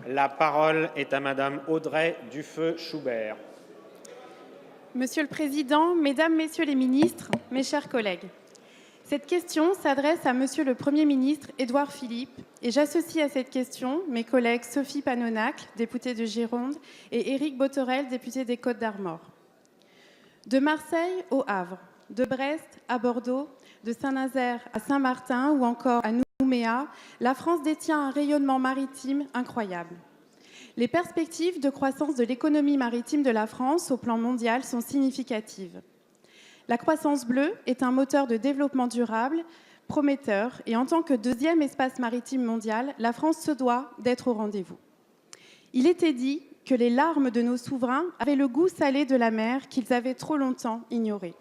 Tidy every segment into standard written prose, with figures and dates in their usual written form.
La parole est à Madame Audrey Dufeu-Schubert. Monsieur le Président, Mesdames, Messieurs les ministres, mes chers collègues, cette question s'adresse à Monsieur le Premier ministre Édouard Philippe et j'associe à cette question mes collègues Sophie Panonacle, députée de Gironde, et Éric Bothorel, député des Côtes-d'Armor. De Marseille au Havre, de Brest à Bordeaux, de Saint-Nazaire à Saint-Martin ou encore à Nouméa, la France détient un rayonnement maritime incroyable. Les perspectives de croissance de l'économie maritime de la France au plan mondial sont significatives. La croissance bleue est un moteur de développement durable, prometteur, et en tant que deuxième espace maritime mondial, la France se doit d'être au rendez-vous. Il était dit que les larmes de nos souverains avaient le goût salé de la mer qu'ils avaient trop longtemps ignoré.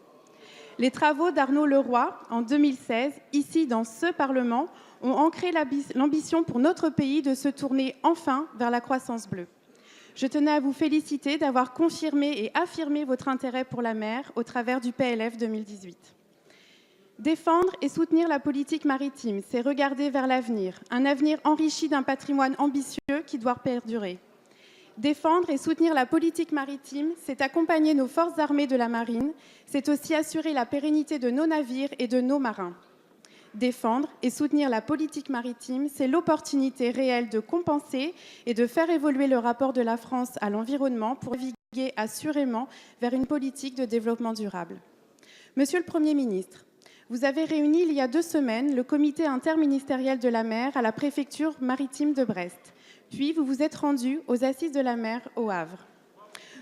Les travaux d'Arnaud Leroy, en 2016, ici dans ce Parlement, ont ancré l'ambition pour notre pays de se tourner enfin vers la croissance bleue. Je tenais à vous féliciter d'avoir confirmé et affirmé votre intérêt pour la mer au travers du PLF 2018. Défendre et soutenir la politique maritime, c'est regarder vers l'avenir, un avenir enrichi d'un patrimoine ambitieux qui doit perdurer. Défendre et soutenir la politique maritime, c'est accompagner nos forces armées de la marine, c'est aussi assurer la pérennité de nos navires et de nos marins. Défendre et soutenir la politique maritime, c'est l'opportunité réelle de compenser et de faire évoluer le rapport de la France à l'environnement pour naviguer assurément vers une politique de développement durable. Monsieur le Premier ministre, vous avez réuni il y a 2 semaines le comité interministériel de la mer à la préfecture maritime de Brest. Puis vous vous êtes rendu aux Assises de la mer au Havre.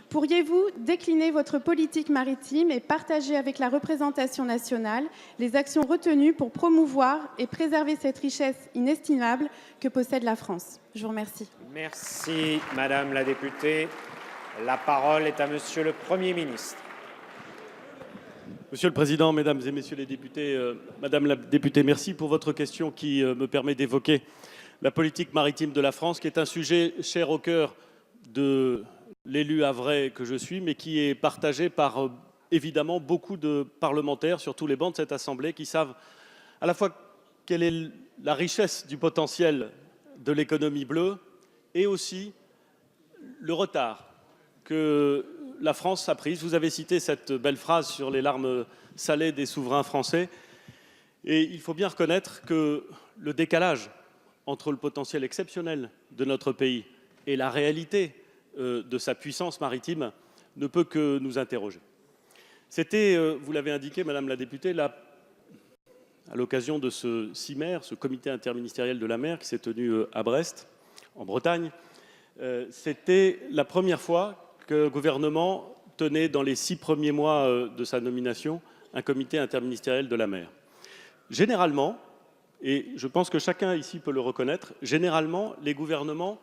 Pourriez-vous décliner votre politique maritime et partager avec la représentation nationale les actions retenues pour promouvoir et préserver cette richesse inestimable que possède la France? Je vous remercie. Merci, Madame la députée. La parole est à Monsieur le Premier ministre. Monsieur le Président, Mesdames et Messieurs les députés, Madame la députée, merci pour votre question qui me permet d'évoquer la politique maritime de la France, qui est un sujet cher au cœur de l'élu havrais que je suis, mais qui est partagé par évidemment beaucoup de parlementaires sur tous les bancs de cette Assemblée qui savent à la fois quelle est la richesse du potentiel de l'économie bleue et aussi le retard que la France a pris. Vous avez cité cette belle phrase sur les larmes salées des souverains français et il faut bien reconnaître que le décalage entre le potentiel exceptionnel de notre pays et la réalité de sa puissance maritime ne peut que nous interroger. C'était, vous l'avez indiqué, Madame la députée, à l'occasion de ce CIMER, ce comité interministériel de la mer qui s'est tenu à Brest, en Bretagne, c'était la première fois que le gouvernement tenait dans les 6 premiers mois de sa nomination un comité interministériel de la mer. Généralement, et je pense que chacun ici peut le reconnaître, généralement, les gouvernements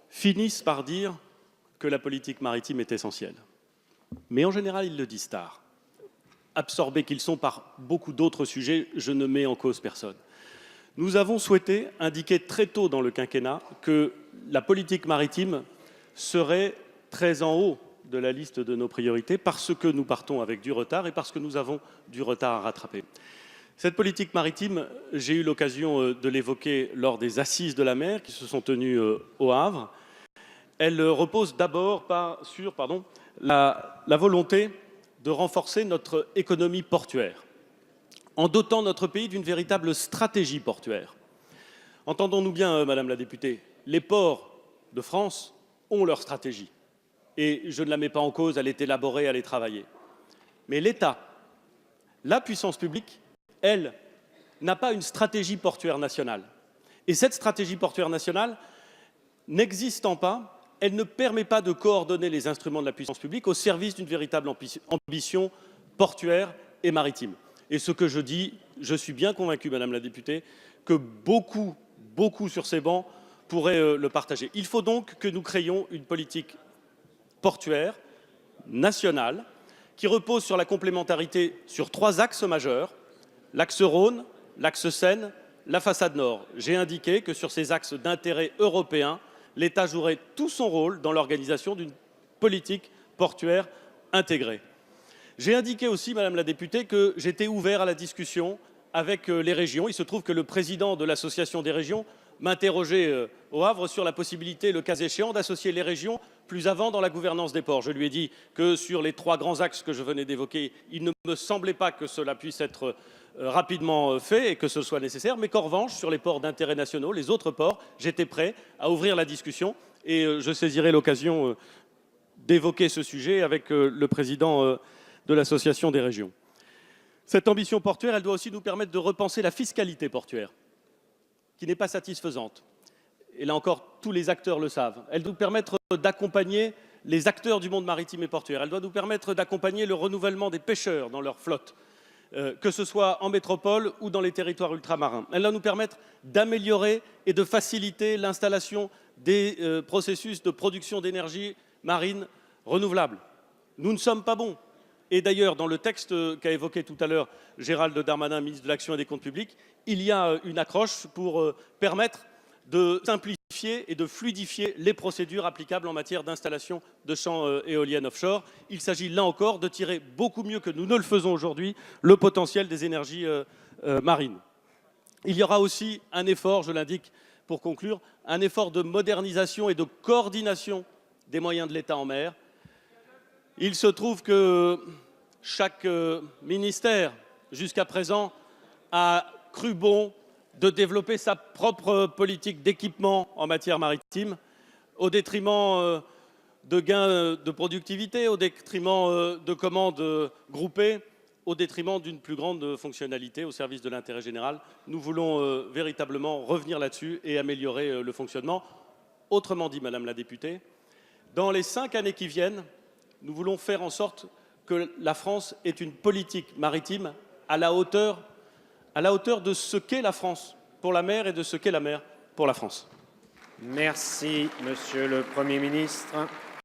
finissent par dire que la politique maritime est essentielle. Mais en général, ils le disent tard. Absorbés qu'ils sont par beaucoup d'autres sujets, je ne mets en cause personne. Nous avons souhaité indiquer très tôt dans le quinquennat que la politique maritime serait très en haut de la liste de nos priorités parce que nous partons avec du retard et parce que nous avons du retard à rattraper. Cette politique maritime, j'ai eu l'occasion de l'évoquer lors des Assises de la mer qui se sont tenues au Havre. Elle repose d'abord sur la volonté de renforcer notre économie portuaire, en dotant notre pays d'une véritable stratégie portuaire. Entendons-nous bien, Madame la députée, les ports de France ont leur stratégie. Et je ne la mets pas en cause, elle est élaborée, elle est travaillée. Mais l'État, la puissance publique, elle, n'a pas une stratégie portuaire nationale. Et cette stratégie portuaire nationale, n'existant pas, elle ne permet pas de coordonner les instruments de la puissance publique au service d'une véritable ambition portuaire et maritime. Et ce que je dis, je suis bien convaincu, Madame la députée, que beaucoup sur ces bancs pourraient le partager. Il faut donc que nous créions une politique portuaire nationale qui repose sur la complémentarité sur 3 axes majeurs, l'axe Rhône, l'axe Seine, la façade nord. J'ai indiqué que sur ces axes d'intérêt européen, l'État jouerait tout son rôle dans l'organisation d'une politique portuaire intégrée. J'ai indiqué aussi, Madame la députée, que j'étais ouvert à la discussion avec les régions. Il se trouve que le président de l'Association des régions m'interroger au Havre sur la possibilité, le cas échéant, d'associer les régions plus avant dans la gouvernance des ports. Je lui ai dit que sur les 3 grands axes que je venais d'évoquer, il ne me semblait pas que cela puisse être rapidement fait et que ce soit nécessaire, mais qu'en revanche, sur les ports d'intérêt nationaux, les autres ports, j'étais prêt à ouvrir la discussion et je saisirai l'occasion d'évoquer ce sujet avec le président de l'Association des régions. Cette ambition portuaire, elle doit aussi nous permettre de repenser la fiscalité portuaire, qui n'est pas satisfaisante. Et là encore, tous les acteurs le savent. Elle doit nous permettre d'accompagner les acteurs du monde maritime et portuaire. Elle doit nous permettre d'accompagner le renouvellement des pêcheurs dans leur flotte, que ce soit en métropole ou dans les territoires ultramarins. Elle doit nous permettre d'améliorer et de faciliter l'installation des processus de production d'énergie marine renouvelable. Nous ne sommes pas bons. Et d'ailleurs, dans le texte qu'a évoqué tout à l'heure Gérald Darmanin, ministre de l'Action et des Comptes publics, il y a une accroche pour permettre de simplifier et de fluidifier les procédures applicables en matière d'installation de champs éoliennes offshore. Il s'agit là encore de tirer beaucoup mieux que nous ne le faisons aujourd'hui le potentiel des énergies marines. Il y aura aussi un effort, je l'indique pour conclure, un effort de modernisation et de coordination des moyens de l'État en mer. Il se trouve que chaque ministère, jusqu'à présent, a cru bon de développer sa propre politique d'équipement en matière maritime, au détriment de gains de productivité, au détriment de commandes groupées, au détriment d'une plus grande fonctionnalité au service de l'intérêt général. Nous voulons véritablement revenir là-dessus et améliorer le fonctionnement. Autrement dit, Madame la députée, dans les 5 années qui viennent, nous voulons faire en sorte que la France ait une politique maritime à la hauteur de ce qu'est la France pour la mer et de ce qu'est la mer pour la France. Merci, Monsieur le Premier ministre.